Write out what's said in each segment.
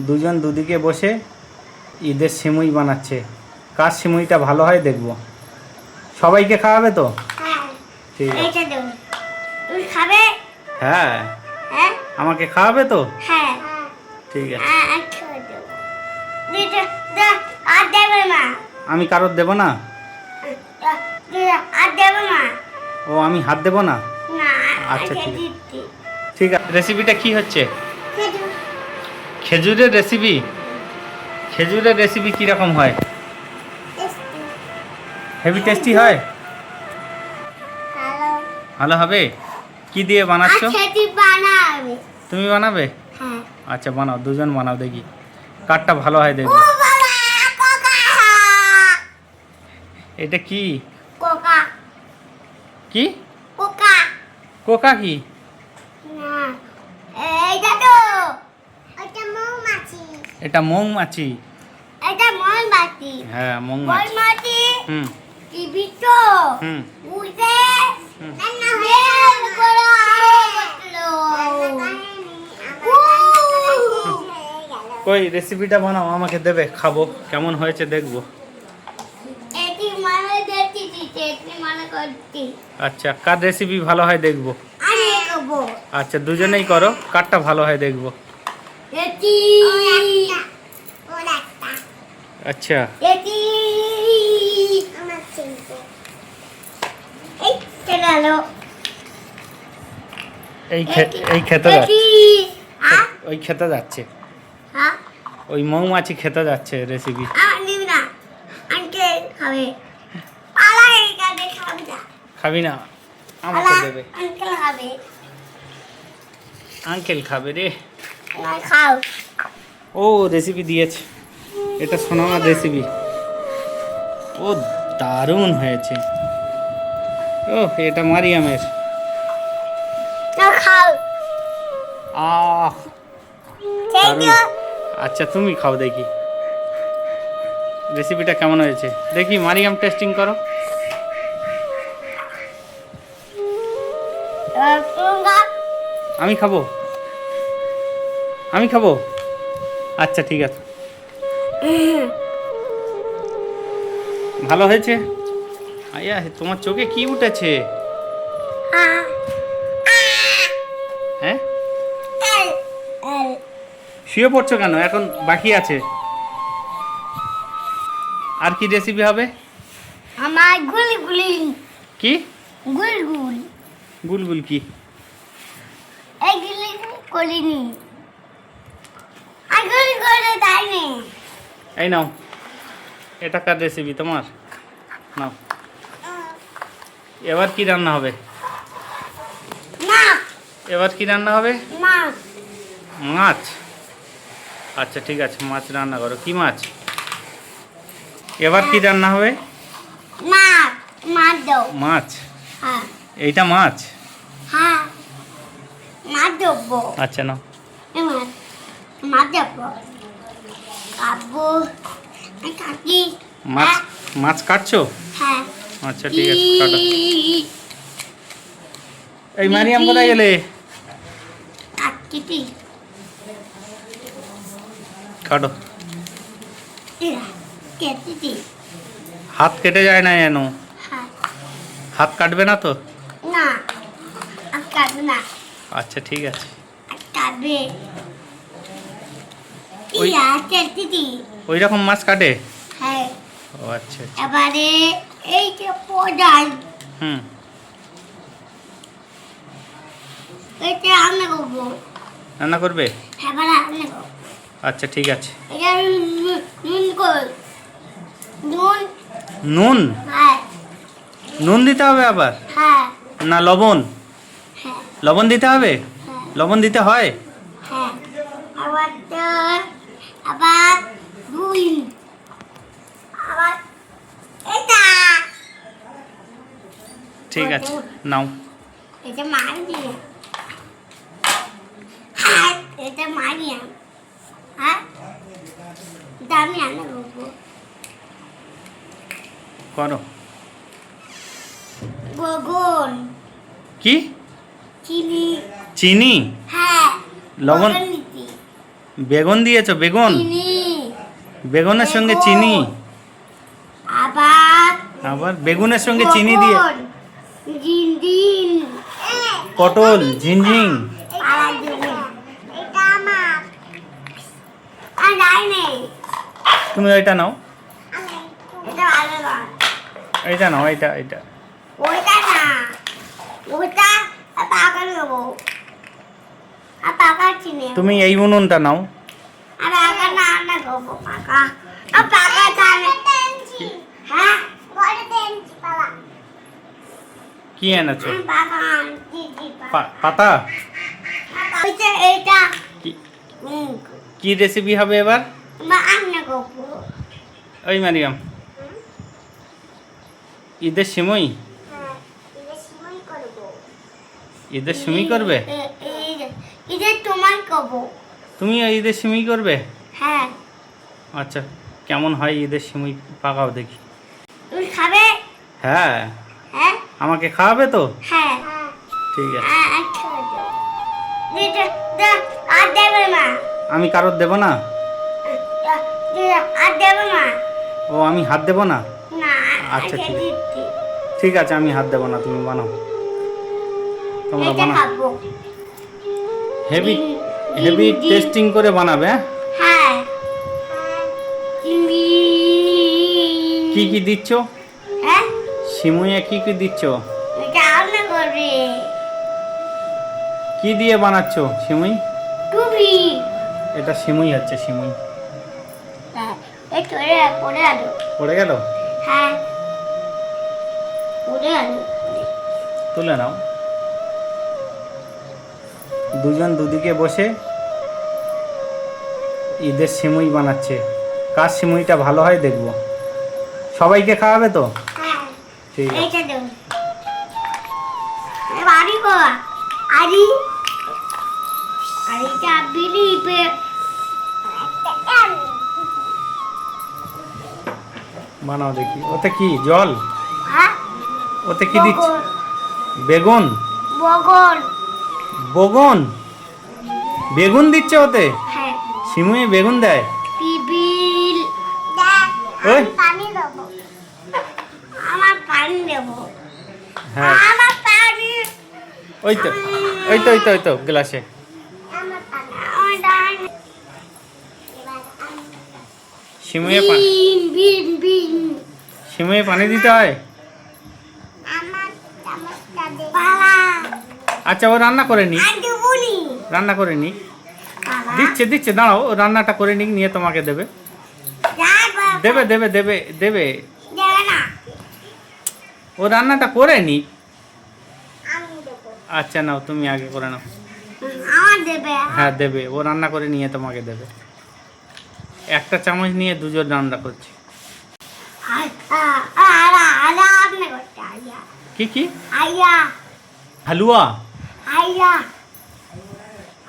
দুজন দুদিকে বসে ঈদের সিমুই বানাচ্ছে। কার সিমুইটা ভালো হয় দেখব। সবাইকে খাওয়াবে তো? ঠিক আছে। খাবে? হ্যাঁ। হ্যাঁ আমাকে খাওয়াবে তো? হ্যাঁ ঠিক আছে। আর দেবে না। আমি কারোর দেব না? আর দেবে না। ও আমি হাত দেব না? না। আচ্ছা ঠিক আছে। ঠিক আছে। রেসিপিটা কি হচ্ছে? খেজুরের রেসিপি। খেজুরের রেসিপি কীরকম হয়? হেভি টেস্টি হয়? ভালো হবে। কি দিয়ে বানাচ্ছ? তুমি বানাবে? হ্যাঁ। আচ্ছা বানাও, দুজন বানাও দেখি কারটা ভালো হয় দেখবো। এটা কি? কোকা। কি? কোকা। কোকা কি? না এইটা তো এটা মৌমাছি। এটা মৌমাছি। এটা মৌমাছি। হ্যাঁ মৌমাছি। মৌমাছি। টিভি তো উঠে রান্না হয়ে করো কই রেসিপিটা বানাও, আমাকে দেবে, খাবো, কেমন হয়েছে দেখবো। এটি মানে দেখছি এটি মানে করছি। আচ্ছা কার রেসিপি ভালো হয় দেখবো। আমি করব। আচ্ছা দুজনেই করো, কারটা ভালো হয় দেখবো। এটি আচ্ছা এটি আমার চিনতে এই চলো এই খেতে যাচ্ছে। এটি ওই খেতে যাচ্ছে, হ্যাঁ ওই মৌমাছি খেতে যাচ্ছে রেসিপি। নিবি না আঙ্কেল খাবে। পালা এখানে খাবি না। খাবি না? আমাকে দেবে। আঙ্কেল খাবে। আঙ্কেল খাবে রে। খাও। ও রেসিপি দিয়েছে, এটা সোনামার রেসিপি। ও দারুণ হয়েছে। ও এটা মারিয়ামের। খাও। আহ দারুণ। আচ্ছা তুমি খাও দেখি রেসিপিটা কেমন হয়েছে। দেখি মারিয়াম টেস্টিং করো। আমি খাবো, আমি খাবো। আচ্ছা ঠিক আছে। ভালো হয়েছে? আয়া তোমার চোখে কি উঠেছে? হ্যাঁ শুয়ে পড়ছো কেন? এখন বাকি আছে। আর কি রেসিপি হবে? আমার গুলগুলি। কি? গুলগুল। গুলগুল কি? এইগুলি করিনি। আগুল করে দেয়নি। এই নাও, এটা কার রেসিপি? তোমার নাও। এবার কি রান্না হবে? না এবার কি রান্না হবে? মাছ। মাছ। আচ্ছা ঠিক আছে, মাছ রান্না করো। কি মাছ? এবার কি রান্না হবে? মাছ। মাছ দাও। মাছ। হ্যাঁ এইটা মাছ? হ্যাঁ মাছ দেবো। আচ্ছা নাও। মাছ মাছ দেবো। খাবো কাকি। মাছ মাছ কাটছো? হ্যাঁ আচ্ছা ঠিক আছে কাটো। এই মারিয়াম কোথায় গেলে? কাকি কাটো। কেটে হাত কেটে যায় না যেন? হ্যাঁ হাত কাটবে না তো? না আর কাটবে না। আচ্ছা ঠিক আছে। আর কাটবে ওই কেটে ওই রকম মাছ কাটে? হ্যাঁ ও আচ্ছা। এবারে এই যে পদান এটা রান্না করবো। রান্না করবে? এবারে রান্না করবো। আচ্ছা ঠিক আছে। এটা নুন কর। নুন। নুন? হ্যাঁ নুন দিতে হবে আবার? হ্যাঁ না লবণ? হ্যাঁ লবণ দিতে হবে? হ্যাঁ লবণ দিতে হয়? হ্যাঁ আবার আবার দুই আবার এটা ঠিক আছে নাও। এটা মারি হ্যাঁ এটা মারি হ্যাঁ দামি রান্না করবো। করো। গগন। কি? চিনি। চিনি? হ্যাঁ লবণ? বেগুন দিয়েছো? বেগুন, চিনি, বেগুনের সঙ্গে চিনি, আবার আবার বেগুনের সঙ্গে চিনি দিয়ে পটল, জিঞ্জিন, পটল, ঝিনঝিং। পালা দেবো। এটা আমার। আর যাই নেই। তুমি ওইটা নাও, এটা ভালো নয়। এইটা নাও, এইটা এইটা। ওইটা না, ওইটা পাকা নেবো। আর পাকা চিনি। তুমি এই উনুনটা নাও। আর পাকা না না নেবো পাকা। আর পাকা জানে। হ্যাঁ? বড় টেনছি পালা। কি এনেছো? আমি পাকা আনছি পাতা। ওইটা এটা কি- কি রেসিপি হবে এবার? মা আন্না করবো। ওই মারিয়াম, ঈদের সিমই, হ্যাঁ, এটা সিমই করবো। ঈদের সিমই করবে? এটা তোমার করবো। তুমি ঈদের সিমই করবে? হ্যাঁ। আচ্ছা, কেমন হয় ঈদের সিমই পাকাও দেখি। তুমি খাবে? হ্যাঁ, হ্যাঁ? আমাকে খাওয়াবে তো? হ্যাঁ। ঠিক আছে। আচ্ছা। আর দেবে না। আমি কারোর দেব না? আর দেবে না। ও, আমি হাত দেব না? না, আচ্ছা, ঠিক আছে। দিচ্ছি। ঠিক আছে, আমি হাত দেব না, তুমি বানাও, তোমরা এটা বানাও। খাবো। হেভি হেভি টেস্টিং করে বানাবে। হ্যাঁ? হ্যাঁ। চিংড়ি। কি কি দিচ্ছ হ্যাঁ? সিমুইয়ে? কি কি দিচ্ছ? এটা রান্না করবে। কি দিয়ে বানাচ্ছ সিমুই? টুপি। এটা সিমুই হচ্ছে, সিমুই। হ্যাঁ, একটু পরে আলো। পড়ে গেল? হ্যাঁ, পরে আলো। তুলে নাও। দুজন দুদিকে বসে ঈদের সিমুই বানাচ্ছে। কার সিমুইটা ভালো হয় দেখবো। সবাইকে খাওয়াবে তো? হ্যাঁ, ঠিক আছে। এইটা দেবো। বাড়ি করা আরি আরিটা বিলি পে বানাও দেখি। ওতে কি জল? হ্যাঁ, ওতে কি দিচ্ছ? বেগুন। বগল। বেগুন, বেগুন দিচ্ছে ওতে? হ্যাঁ, সিমুইয়ে বেগুন দেয়? পিপিল। ওই। পানি দেবো। আমার পানি দেবো। হ্যাঁ, আমার পানি। ওই তো ওই তো ওই তো ওই তো গ্লাসে। আমার পানি। আমার ডাইনি। সিমুইয়ে বিন বিন বিন। সিমুইয়ে পানি দিতে হয়? আমার চামচটা দে। পালা। আচ্ছা, ও রান্না করে নি, আর দেবুনি। রান্না করে নি। পালা। দিচ্ছে দিচ্ছে, দাঁড়াও, ও রান্নাটা করে নিক, নিয়ে তোমাকে দেবে। যা বাবা। দেবে দেবে দেবে দেবে। দেবে না। ও রান্নাটা করে নি। আমি দেবো। আচ্ছা, নাও, তুমি আগে করে নাও। আমার দেবে। হ্যাঁ, দেবে, ও রান্না করে নিয়ে তোমাকে দেবে। একটা চামচ নিয়ে দুজন রান্না করছে। আপনি করতে আইয়া কি কি? আইয়া হালুয়া? আইয়া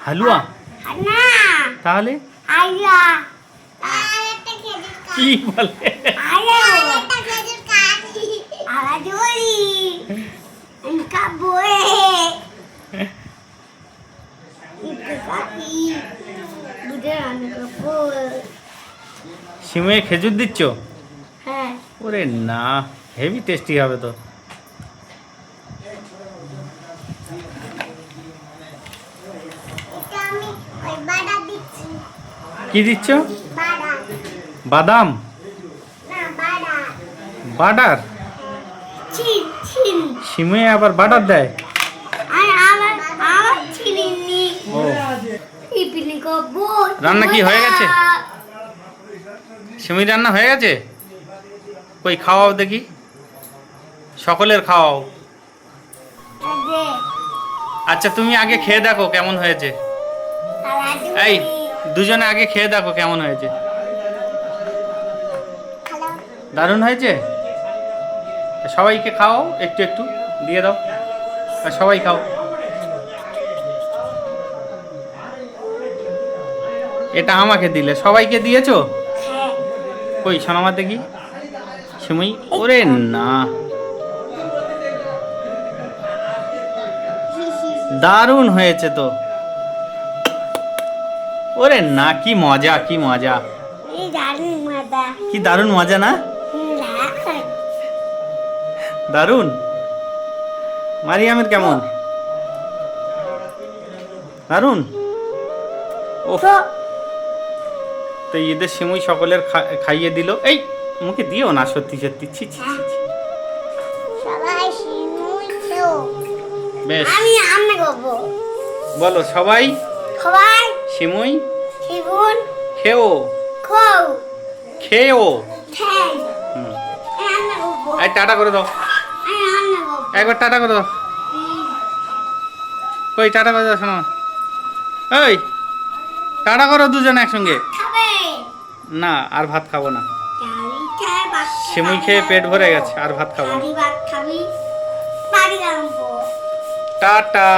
হালুয়া না তাহলে আইয়া কি বলে? আইয়া আলা জোরি ইনকা বয়ে ইনকা কাকি বুঝে রান্না করবো। সিমুয়ে খেজুর দিচ্ছ? হ্যাঁ ওরে না, হেভি টেস্টি হবে তো। আমি ওই বাড়া দিচ্ছি। কি দিচ্ছ? বাড়া বাদাম? না বাড়া বাটার? চিন চিন সিমুয়ে আবার বাটার দেয়? আর আমার চিনি ও, ইপিনি করবো। রান্না কি হয়ে গেছে? সিমুই রান্না হয়ে গেছে? কই খাওয়াও দেখি, সকলের খাওয়াও। আচ্ছা, তুমি আগে খেয়ে দেখো কেমন হয়েছে। এই দুজনে আগে খেয়ে দেখো কেমন হয়েছে। দারুণ হয়েছে? সবাইকে খাও, একটু একটু দিয়ে দাও, আর সবাই খাও। এটা আমাকে দিলে, সবাইকে দিয়েছো? কই সোনামা দেখি সিমুই। ওরে না, দারুণ হয়েছে তো। ওরে না, কি মজা, কি মজা, এই দারুণ মজা। কি দারুণ মজা না? দারুণ। মারিয়ামের কেমন? দারুণ। ও, তো ঈদের সিমুই সকলের খাইয়ে দিল। এই মুখে দিও না, সত্যি সত্যি, ছি ছি ছি, ছি। সবাই সিমুই খেও। বেশ, আমি রান্না করবো। বলো সবাই সবাই সিমুই সিগুন খেও, খাও। খেও। ঠ্যাং। হুম। আমি রান্না করবো। এই টাটা করে দাও, আমি রান্না করবো। একবার টাটা করে দাও। কই টাটা করে দাও, শোনো। এই টাটা করো দুজনে একসঙ্গে। খাবে। না, আর ভাত খাবো না। ডালি খায় ভাত। সিমুই খেয়ে পেট ভরে গেছে, আর ভাত খাবো না। ডালি ভাত খাবি। বাড়ি যাবো। টাটা।